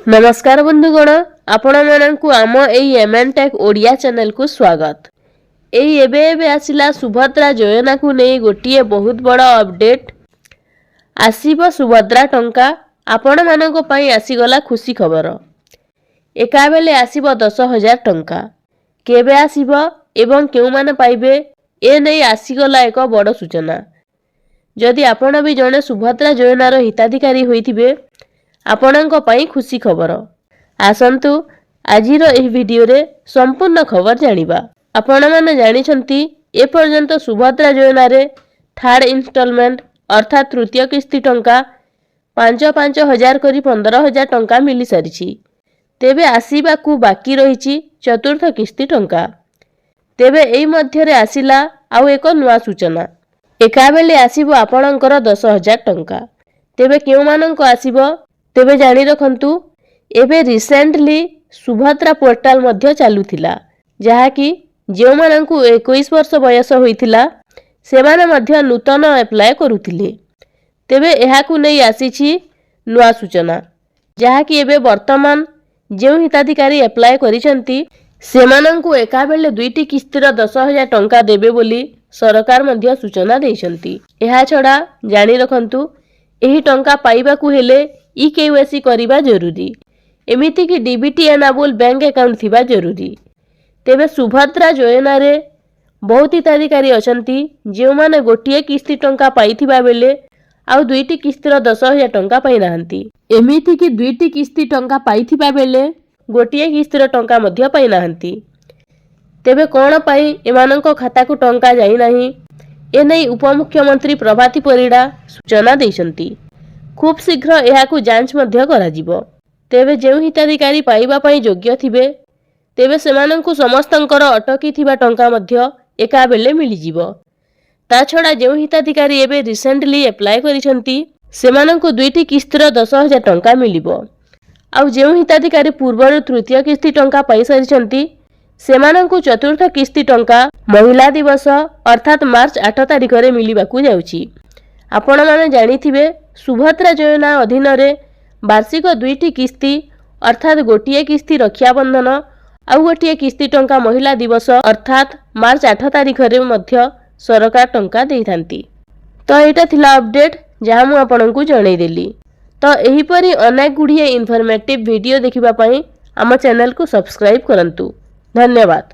नमस्कार बंधुगण, आपण मानकु आम एई एमएन टेक ओडिया चैनल को स्वागत। एई एबे एबे आसिला सुभद्रा योजना को नहीं गोटिए बहुत बड़ अपडेट आसीबो। सुभद्रा टंका आपण मानको पई आसीगला खुशी खबर। एका बेले आसीबो 10,000 टंका। केबे आसीबो एवं केउ माने पाइबे ए नहीं आसीगला एक बड़ सूचना। जदि आपण भी जने सुभद्रा योजनार हिताधिकारी होइथिबे आपणଙ୍କ ପାଇଁ खुशी खबर। आसंतु आजिर एही वीडियो रे संपूर्ण खबर जानिबा। आपण माने जानिछंती ए पर्यंत सुभद्रा योजना रे थर्ड इंस्टॉलमेंट अर्थात तृतीय किस्ती टंका 5,000 करी 15,000 टंका मिली सारिछि। तेबे आसीबा को बाकी रहिछि चतुर्थ किस्ती टंका। तेबे एई मध्य रे आसिला आउ एक नुवा सूचना। एका बेले आसीबो आपणकर 10,000 टंका। तेबे केउ माननको आसीबो तेबे जानी रखंतु एबे रिसेंटली सुभद्रा पोर्टाल मध्य चालुथिला, जहा कि जेउ माननको 21 वर्ष बयस होइथिला सेमाने मध्य नूतन अप्लाई करूथिले। तेबे एहाकु नै आसीछि नुवा सूचना, जहा कि एबे वर्तमान जेउ हिताधिकारी अप्लाई करिसंती सेमाननको एका बेले दुईटी किस्तीर 10,000 टंका देबे बोली सरकार मध्य सूचना देइसंती। एहा छडा जानी रखंतु एही टंका पाइबाकू हेले ई-केवाईसी करिबा जरूरी, एमिति कि डीबीटी एनाबल बैंक अकाउंट थिबा जरूरी। तेबे सुभद्रा योजना रे बहुत हिताधिकारी अछंती जेउ माने गोटिए किस्ती टंका पाइथिबा बेले आउ दुईटी किस्तीर 10,000 टंका पाइ नाहंती। एमिति कि दुईटी किस्ती टंका पाइथिबा बेले गोटिए किस्तीर टंका मध्य पाइ नाहंती। तेबे कोन पाइ एमानंको खाता को टंका जाई नाही ए नै उपमुख्यमंत्री प्रभाती परिडा सूचना देइसंती। खूब शीघ्र एहाकु जांच मध्य कराजिबो। तेबे जेउ हिताधिकारी पाइबा पई योग्य थिबे तेबे सेमानंकु समस्तंकर अटकी थिबा टंका मध्य एका बेले मिली जिवो। ता छडा जेउ हिताधिकारी एबे रिसेंटली अप्लाई करिसंती सेमानंकु दुईटी किस्तीर 10,000 टंका मिलिबो। आउ जेउ हिताधिकारी पूर्वरु तृतीय किस्ती टंका पाइ सारिसंती सेमानंकु चतुर्थ किस्ती टंका महिला दिवस अर्थात मार्च 8 तारिख रे मिलिबाकू जाउची। आपण माने जानिथिबे सुभद्रा योजना अधीन रे वार्षिक दुईटी किस्ती अर्थात गोटिए किस्ती रक्षा बंधन आउ गोटिए किस्ती टंका महिला दिवस अर्थात मार्च 8 तारिख रे मध्य सरकार टंका देइथांती। तो एटा थिला अपडेट जहा मु आपनकु जणै देली। तो एही परी अनेक गुडिए इन्फॉर्मेटिव वीडियो देखिबा पई आम चैनल को सब्सक्राइब करंतु। धन्यवाद।